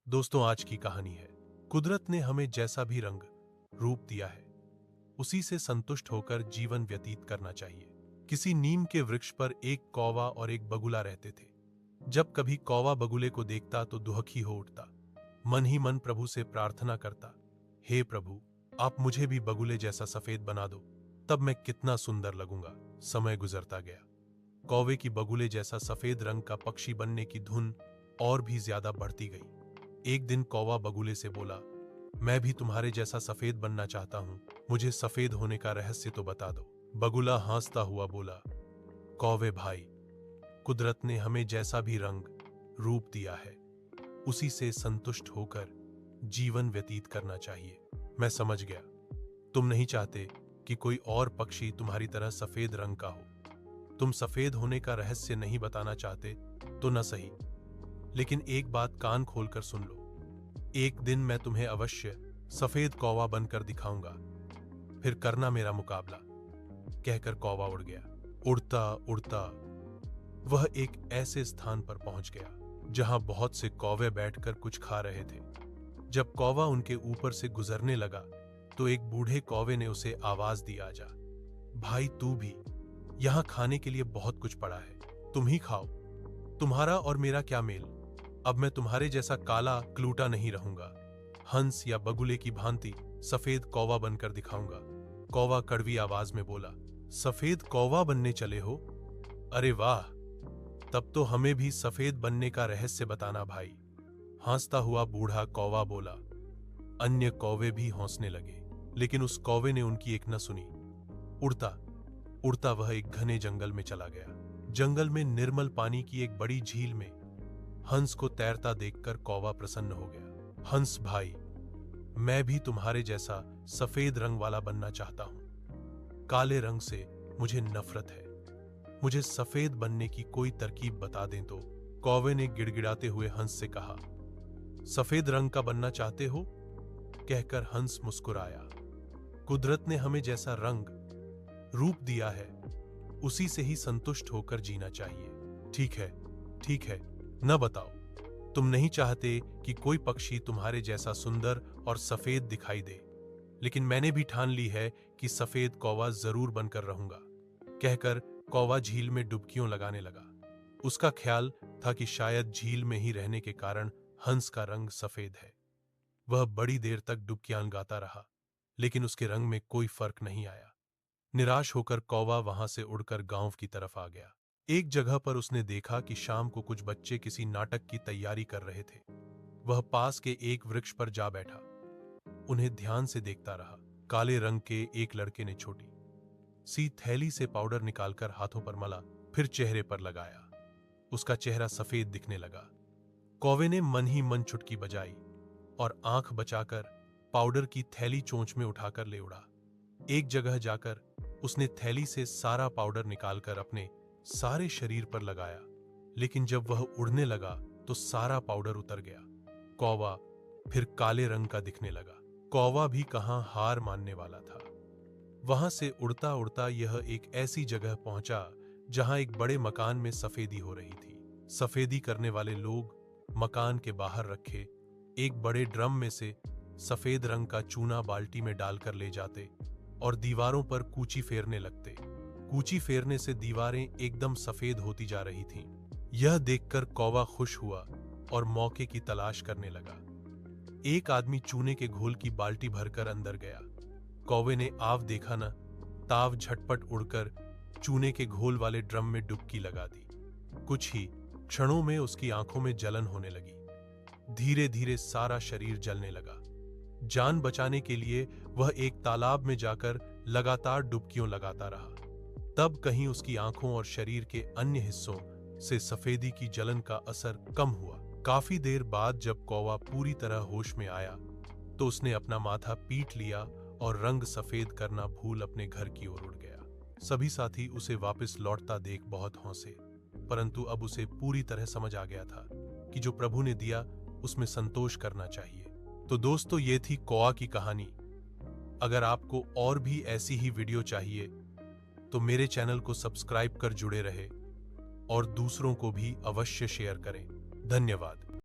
दोस्तों, आज की कहानी है। कुदरत ने हमें जैसा भी रंग रूप दिया है, उसी से संतुष्ट होकर जीवन व्यतीत करना चाहिए। किसी नीम के वृक्ष पर एक कौवा और एक बगुला रहते थे। जब कभी कौवा बगुले को देखता तो दुखी हो उठता। मन ही मन प्रभु से प्रार्थना करता, हे प्रभु, आप मुझे भी बगुले जैसा सफेद बना दो, तब मैं कितना सुंदर लगूंगा। समय गुजरता गया। कौवे की बगुले जैसा सफेद रंग का पक्षी बनने की धुन और भी ज्यादा बढ़ती गई। एक दिन कौवा बगुले से बोला, मैं भी तुम्हारे जैसा सफेद बनना चाहता हूं, मुझे सफेद होने का रहस्य तो बता दो। बगुला हंसता हुआ बोला, कौवे भाई, कुदरत ने हमें जैसा भी रंग रूप दिया है, उसी से संतुष्ट होकर जीवन व्यतीत करना चाहिए। मैं समझ गया, तुम नहीं चाहते कि कोई और पक्षी तुम्हारी तरह सफेद रंग का हो। तुम सफेद होने का रहस्य नहीं बताना चाहते तो न सही, लेकिन एक बात कान खोलकर सुन लो। एक दिन मैं तुम्हें अवश्य सफेद कौवा बनकर दिखाऊंगा, फिर करना मेरा मुकाबला। कहकर कौवा उड़ गया। उड़ता उड़ता वह एक ऐसे स्थान पर पहुंच गया जहां बहुत से कौवे बैठकर कुछ खा रहे थे। जब कौवा उनके ऊपर से गुजरने लगा तो एक बूढ़े कौवे ने उसे आवाज दी, आजा भाई, तू भी, यहां खाने के लिए बहुत कुछ पड़ा है, तुम ही खाओ। तुम्हारा और मेरा क्या मेल, अब मैं तुम्हारे जैसा काला क्लूटा नहीं रहूंगा। हंस या बगुले की भांति सफेद कौवा बनकर दिखाऊंगा। कौवा कड़वी आवाज में बोला, सफेद कौवा बनने चले हो? अरे वाह, तब तो हमें भी सफेद बनने का रहस्य बताना भाई। हंसता हुआ बूढ़ा कौवा बोला। अन्य कौवे भी हंसने लगे, लेकिन उस कौवे ने उनकी एक न सुनी। उड़ता उड़ता वह एक घने जंगल में चला गया। जंगल में निर्मल पानी की एक बड़ी झील में हंस को तैरता देखकर कौवा प्रसन्न हो गया। हंस भाई, मैं भी तुम्हारे जैसा सफेद रंग वाला बनना चाहता हूं। काले रंग से मुझे नफरत है, मुझे सफेद बनने की कोई तरकीब बता दें तो। कौवे ने गिड़गिड़ाते हुए हंस से कहा, सफेद रंग का बनना चाहते हो? कहकर हंस मुस्कुराया। कुदरत ने हमें जैसा रंग रूप दिया है, उसी से ही संतुष्ट होकर जीना चाहिए। ठीक है, ठीक है, न बताओ, तुम नहीं चाहते कि कोई पक्षी तुम्हारे जैसा सुंदर और सफेद दिखाई दे, लेकिन मैंने भी ठान ली है कि सफेद कौवा जरूर बनकर रहूंगा। कहकर कौवा झील में डुबकियों लगाने लगा। उसका ख्याल था कि शायद झील में ही रहने के कारण हंस का रंग सफेद है। वह बड़ी देर तक डुबकियां लगाता रहा, लेकिन उसके रंग में कोई फर्क नहीं आया। निराश होकर कौवा वहां से उड़कर गांव की तरफ आ गया। एक जगह पर उसने देखा कि शाम को कुछ बच्चे किसी नाटक की तैयारी कर रहे थे। वह पास के एक वृक्ष पर जा बैठा, उन्हें ध्यान से देखता रहा। काले रंग के एक लड़के ने छोटी सी थैली से पाउडर निकालकर हाथों पर मला, फिर चेहरे पर लगाया। उसका चेहरा सफेद दिखने लगा। कौवे ने मन ही मन चुटकी बजाई और आंख बचाकर पाउडर की थैली चोंच में उठाकर ले उड़ा। एक जगह जाकर उसने थैली से सारा पाउडर निकालकर अपने सारे शरीर पर लगाया, लेकिन जब वह उड़ने लगा तो सारा पाउडर उतर गया। कौवा फिर काले रंग का दिखने लगा। कौवा भी कहां हार मानने वाला था। वहां से उड़ता उड़ता यह एक ऐसी जगह पहुंचा जहां एक बड़े मकान में सफेदी हो रही थी। सफेदी करने वाले लोग मकान के बाहर रखे एक बड़े ड्रम में से सफेद रंग का चूना बाल्टी में डालकर ले जाते और दीवारों पर कूची फेरने लगते। कूची फेरने से दीवारें एकदम सफेद होती जा रही थीं। यह देखकर कौवा खुश हुआ और मौके की तलाश करने लगा। एक आदमी चूने के घोल की बाल्टी भरकर अंदर गया। कौवे ने आव देखा न ताव झटपट उड़कर चूने के घोल वाले ड्रम में डुबकी लगा दी। कुछ ही क्षणों में उसकी आंखों में जलन होने लगी। धीरे धीरे सारा शरीर जलने लगा। जान बचाने के लिए वह एक तालाब में जाकर लगातार डुबकियों लगाता रहा। तब कहीं उसकी आंखों और शरीर के अन्य हिस्सों से सफेदी की जलन का असर कम हुआ। काफी देर बाद जब कौवा पूरी तरह होश में आया तो उसने अपना माथा पीट लिया और रंग सफेद करना भूल अपने घर की ओर उड़ गया। सभी साथी उसे वापस लौटता देख बहुत हंसे, परंतु अब उसे पूरी तरह समझ आ गया था कि जो प्रभु ने दिया उसमें संतोष करना चाहिए। तो दोस्तों, ये थी कौवा की कहानी। अगर आपको और भी ऐसी ही वीडियो चाहिए तो मेरे चैनल को सब्सक्राइब कर जुड़े रहे और दूसरों को भी अवश्य शेयर करें। धन्यवाद।